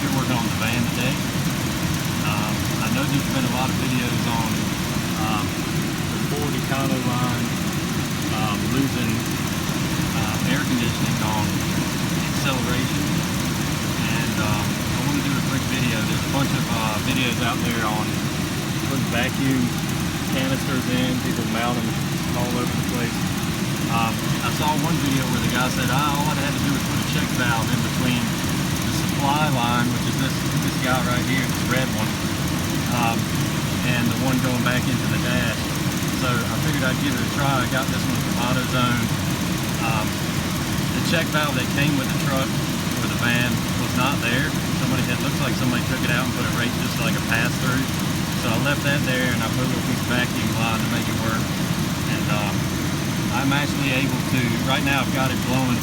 here working on the van today. I know there's been a lot of videos on the Ford Econoline losing air conditioning on acceleration, and I want to do a quick video. There's a bunch of videos out there on putting vacuum canisters in, people mount them all over the place. I saw one video where the guy said, all I had to do was put a check valve in between the supply line, which is this guy right here, this red one, and the one going back into the dash. So I figured I'd give it a try. I got this one from AutoZone. The check valve that came with the truck or the van was not there. Looks like somebody took it out and put it right just like a pass-through. So I left that there, and I put a little piece of vacuum line to make it work. And I'm actually able to, right now I've got it blowing.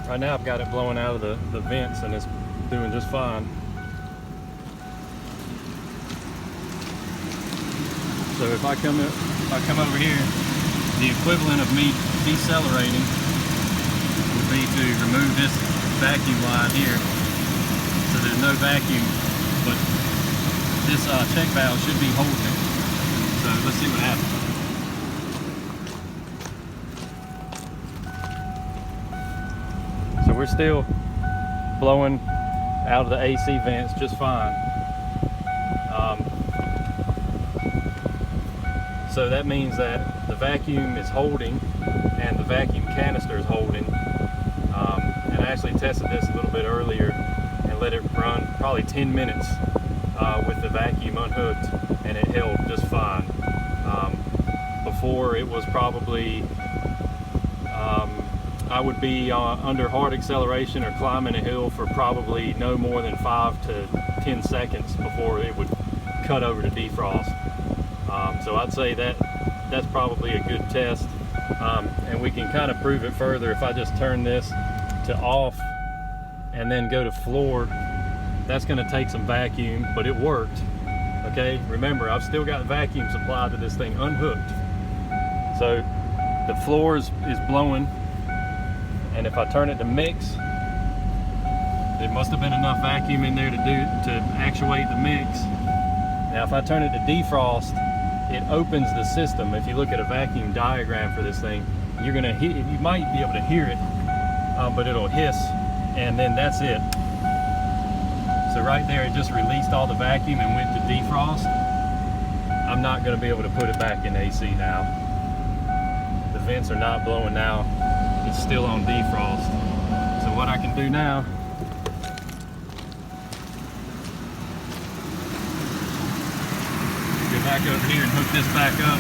Right now I've got it blowing out of the vents, and it's doing just fine. So if I come over here, the equivalent of me decelerating would be to remove this vacuum line here. So there's no vacuum, but this check valve should be holding it. So let's see what happens. So we're still blowing out of the AC vents just fine. So that means that the vacuum is holding and the vacuum canister is holding. And I actually tested this a little bit earlier and let it run probably 10 minutes with the vacuum unhooked, and it held just fine. Before, it was probably, I would be under hard acceleration or climbing a hill for probably no more than 5 to 10 seconds before it would cut over to defrost. So I'd say that's probably a good test, and we can kind of prove it further if I just turn this to off and then go to floor. That's going to take some vacuum, but it worked. Okay, remember, I've still got vacuum supplied to this thing unhooked. So the floor is blowing, and if I turn it to mix, there must have been enough vacuum in there to actuate the mix. Now if I turn it to defrost, it opens the system. If you look at a vacuum diagram for this thing, you might be able to hear it, but it'll hiss, and then that's it. So right there, it just released all the vacuum and went to defrost. I'm not going to be able to put it back in AC now. The vents are not blowing now. It's still on defrost. So what I can do now, go back over here and hook this back up.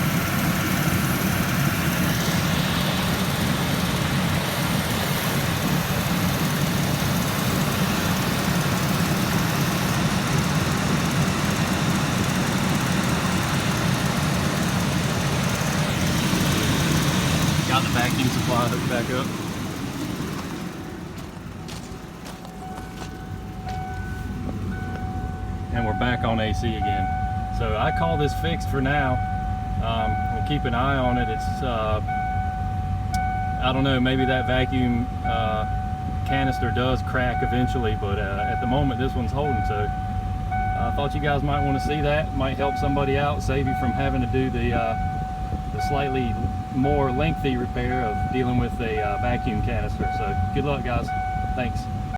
Got the vacuum supply hooked back up. And we're back on AC again. So I call this fixed for now. We'll keep an eye on it. It's, I don't know, maybe that vacuum canister does crack eventually, but at the moment this one's holding. So I thought you guys might want to see that. Might help somebody out, save you from having to do the slightly more lengthy repair of dealing with a vacuum canister. So good luck, guys. Thanks.